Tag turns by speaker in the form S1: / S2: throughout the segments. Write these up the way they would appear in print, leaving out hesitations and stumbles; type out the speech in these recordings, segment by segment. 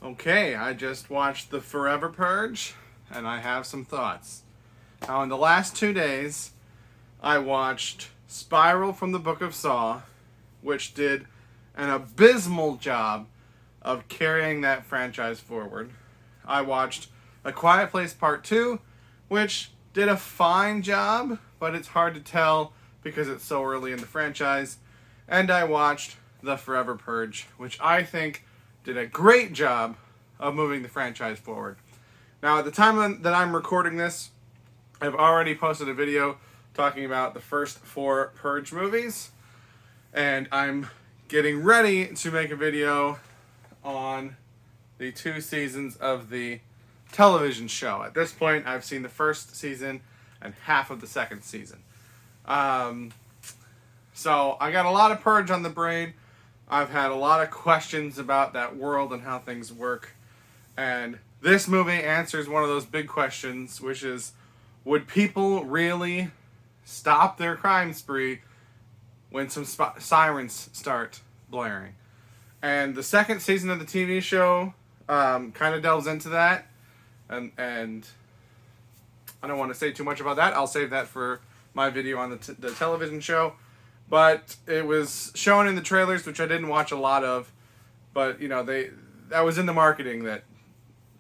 S1: Okay, I just watched the Forever Purge, and I have some thoughts. Now, in the last 2 days, I watched Spiral from the Book of Saw, which did an abysmal job of carrying that franchise forward. I watched A Quiet Place Part 2, which did a fine job, but it's hard to tell because it's so early in the franchise. And I watched The Forever Purge, which I think did a great job of moving the franchise forward. Now, at the time that I'm recording this, I've already posted a video talking about the first 4 Purge movies, and I'm getting ready to make a video on the 2 seasons of the television show. At this point, I've seen the first season and half of the second season. So I got a lot of Purge on the brain. I've had a lot of questions about that world and how things work. And this movie answers one of those big questions, which is, would people really stop their crime spree when some sirens start blaring? And the second season of the TV show kind of delves into that. And I don't want to say too much about that. I'll save that for my video on the television show. But it was shown in the trailers, which I didn't watch a lot of. But, you know, that was in the marketing that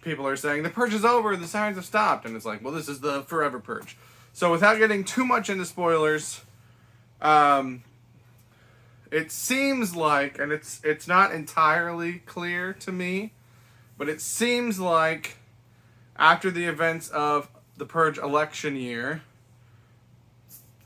S1: people are saying, the purge is over, the sirens have stopped. And it's like, well, this is the Forever Purge. So without getting too much into spoilers, it seems like, and it's not entirely clear to me, but it seems like after the events of the Purge election year,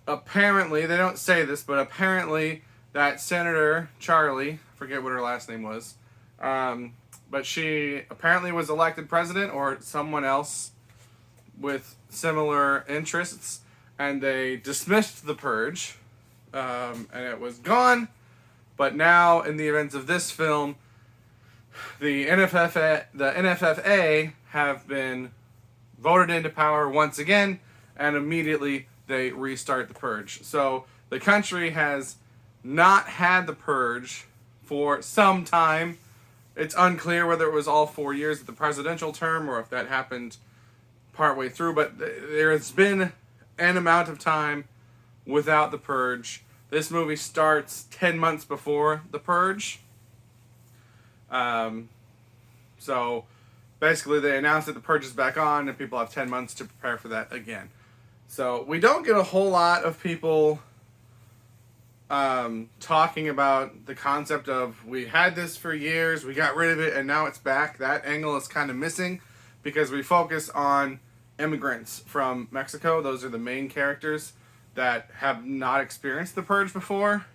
S1: apparently, they don't say this, but apparently that Senator Charlie, I forget what her last name was, but she apparently was elected president, or someone else with similar interests, and they dismissed the Purge, and it was gone. But now, in the events of this film, the NFFA have been voted into power once again, and immediately they restart the Purge. So the country has not had the Purge for some time. It's unclear whether it was all 4 years of the presidential term or if that happened partway through, but there has been an amount of time without the Purge. This movie starts 10 months before the Purge. So basically they announced that the Purge is back on and people have 10 months to prepare for that again. So we don't get a whole lot of people talking about the concept of, we had this for years, we got rid of it, and now it's back. That angle is kind of missing because we focus on immigrants from Mexico. Those are the main characters that have not experienced the Purge before.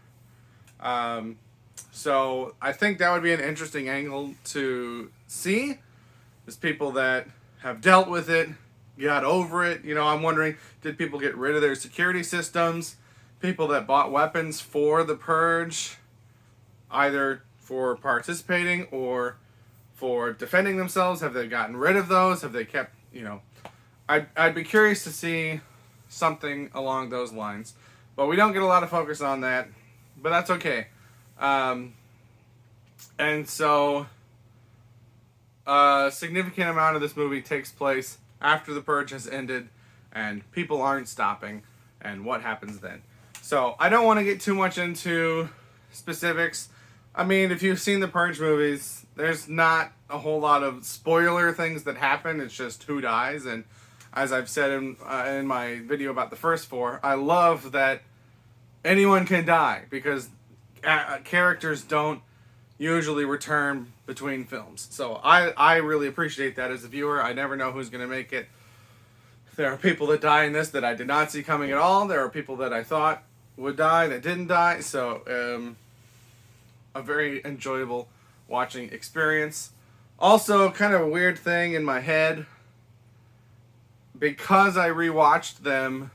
S1: So I think that would be an interesting angle to see. There's people that have dealt with it, got over it. You know, I'm wondering, did people get rid of their security systems? People that bought weapons for the Purge, either for participating or for defending themselves, have they gotten rid of those? Have they kept, you know... I'd be curious to see something along those lines. But we don't get a lot of focus on that, but that's okay. And so a significant amount of this movie takes place after the Purge has ended and people aren't stopping, and what happens then. So I don't want to get too much into specifics. I mean, if you've seen the Purge movies, there's not a whole lot of spoiler things that happen. It's just who dies. And as I've said in my video about the first 4, I love that anyone can die because characters don't usually return between films. So I really appreciate that as a viewer. I never know who's going to make it. There are people that die in this that I did not see coming at all. There are people that I thought would die that didn't die. So a very enjoyable watching experience. Also, kind of a weird thing in my head, because I rewatched them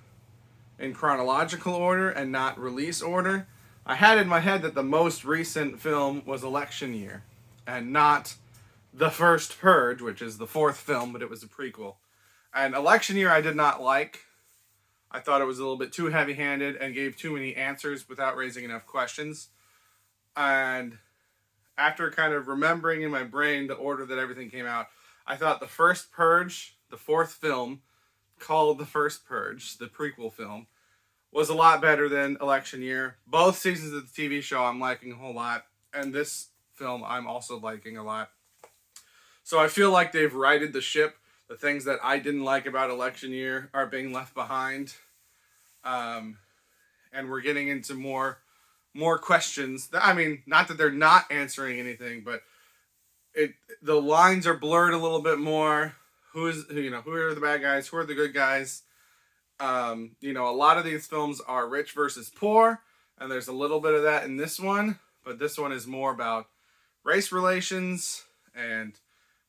S1: in chronological order and not release order, I had in my head that the most recent film was Election Year and not the first Purge, which is the 4th film, but it was a prequel. And Election Year I did not like. I thought it was a little bit too heavy-handed and gave too many answers without raising enough questions. And after kind of remembering in my brain the order that everything came out, I thought the first Purge, the fourth film, called The First Purge, the prequel film, was a lot better than Election Year. Both seasons of the TV show I'm liking a whole lot, and this film I'm also liking a lot. So I feel like they've righted the ship. The things that I didn't like about Election Year are being left behind. And we're getting into more questions. I mean, not that they're not answering anything, but the lines are blurred a little bit more. Who are the bad guys? Who are the good guys? A lot of these films are rich versus poor, and there's a little bit of that in this one, but this one is more about race relations and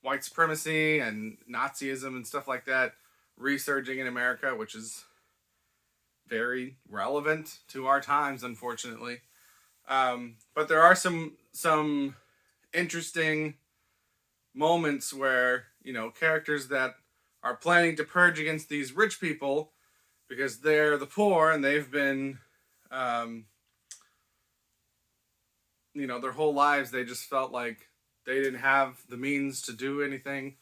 S1: white supremacy and Nazism and stuff like that resurging in America, which is very relevant to our times, unfortunately. But there are some interesting moments where, characters that are planning to purge against these rich people because they're the poor and they've been, their whole lives they just felt like they didn't have the means to do anything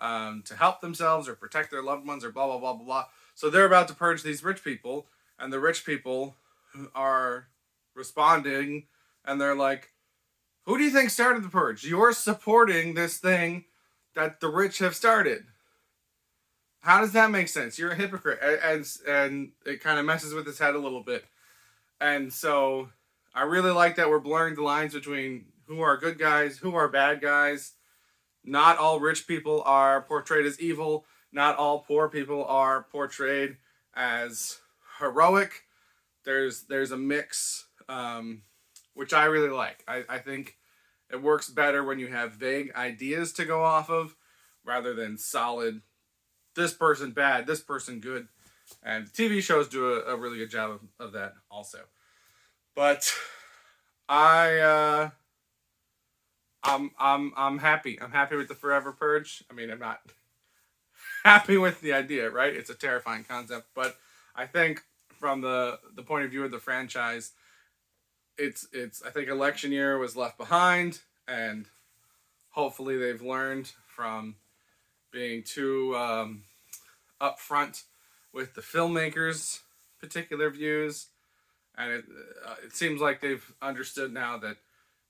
S1: to help themselves or protect their loved ones or blah, blah, blah, blah, blah. So they're about to purge these rich people, and the rich people are responding, and they're like, who do you think started the purge? You're supporting this thing that the rich have started. How does that make sense? You're a hypocrite. And it kind of messes with his head a little bit. And so I really like that we're blurring the lines between who are good guys, who are bad guys. Not all rich people are portrayed as evil. Not all poor people are portrayed as heroic. There's a mix, which I really like. I think it works better when you have vague ideas to go off of rather than solid, this person bad, this person good. And TV shows do a really good job of that also. But I'm happy. I'm happy with the Forever Purge. I mean, I'm not happy with the idea, right? It's a terrifying concept, but I think from the point of view of the franchise, it's I think Election Year was left behind, and hopefully they've learned from being too upfront with the filmmakers' particular views, and it seems like they've understood now that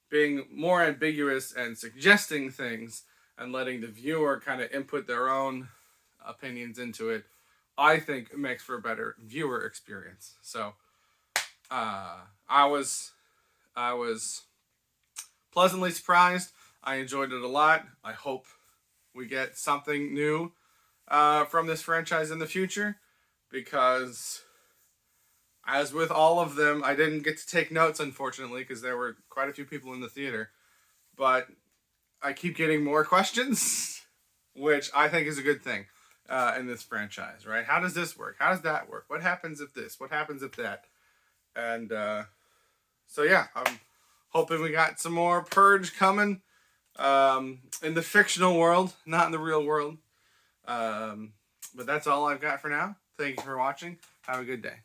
S1: being more ambiguous and suggesting things and letting the viewer kind of input their own opinions into it, I think makes for a better viewer experience. So I was pleasantly surprised. I enjoyed it a lot. I hope we get something new from this franchise in the future, because as with all of them, I didn't get to take notes, unfortunately, because there were quite a few people in the theater. But I keep getting more questions, which I think is a good thing in this franchise, right? How does this work? How does that work? What happens if this? What happens if that? And so, yeah, I'm hoping we got some more Purge coming in the fictional world, not in the real world. But that's all I've got for now. Thank you for watching. Have a good day.